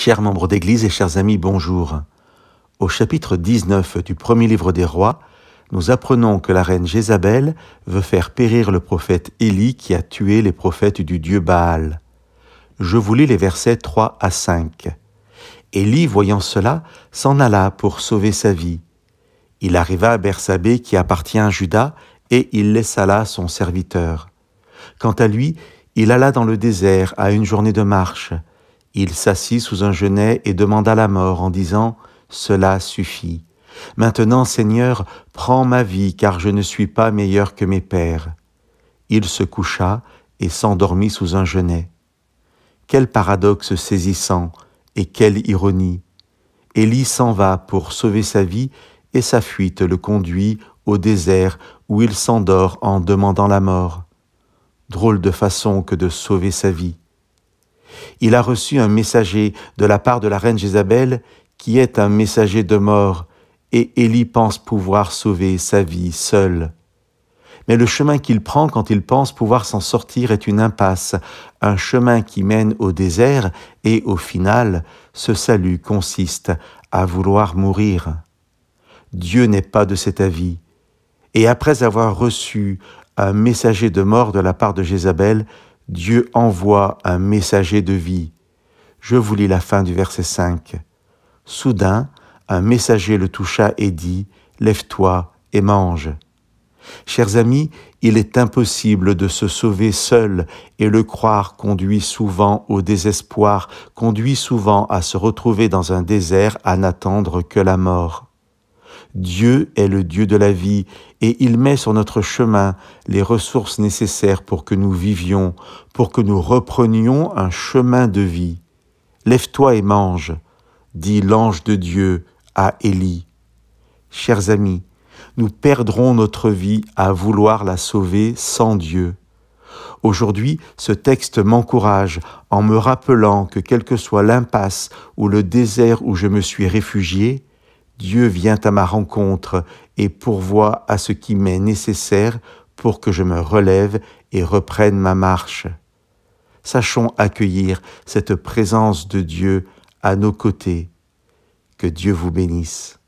Chers membres d'Église et chers amis, bonjour. Au chapitre 19 du premier livre des rois, nous apprenons que la reine Jézabel veut faire périr le prophète Élie qui a tué les prophètes du dieu Baal. Je vous lis les versets 3 à 5. Élie, voyant cela, s'en alla pour sauver sa vie. Il arriva à Bersabée qui appartient à Juda et il laissa là son serviteur. Quant à lui, il alla dans le désert à une journée de marche. Il s'assit sous un genêt et demanda la mort en disant « Cela suffit. Maintenant, Seigneur, prends ma vie, car je ne suis pas meilleur que mes pères. » Il se coucha et s'endormit sous un genêt. Quel paradoxe saisissant et quelle ironie! Élie s'en va pour sauver sa vie et sa fuite le conduit au désert où il s'endort en demandant la mort. Drôle de façon que de sauver sa vie. Il a reçu un messager de la part de la reine Jézabel qui est un messager de mort et Élie pense pouvoir sauver sa vie seul. Mais le chemin qu'il prend quand il pense pouvoir s'en sortir est une impasse, un chemin qui mène au désert et au final, ce salut consiste à vouloir mourir. Dieu n'est pas de cet avis. Et après avoir reçu un messager de mort de la part de Jézabel, Dieu envoie un messager de vie. Je vous lis la fin du verset 5. Soudain, un messager le toucha et dit « Lève-toi et mange ». Chers amis, il est impossible de se sauver seul et le croire conduit souvent au désespoir, conduit souvent à se retrouver dans un désert à n'attendre que la mort. Dieu est le Dieu de la vie et il met sur notre chemin les ressources nécessaires pour que nous vivions, pour que nous reprenions un chemin de vie. « Lève-toi et mange », dit l'ange de Dieu à Élie. Chers amis, nous perdrons notre vie à vouloir la sauver sans Dieu. Aujourd'hui, ce texte m'encourage en me rappelant que quelle que soit l'impasse ou le désert où je me suis réfugié, Dieu vient à ma rencontre et pourvoit à ce qui m'est nécessaire pour que je me relève et reprenne ma marche. Sachons accueillir cette présence de Dieu à nos côtés. Que Dieu vous bénisse.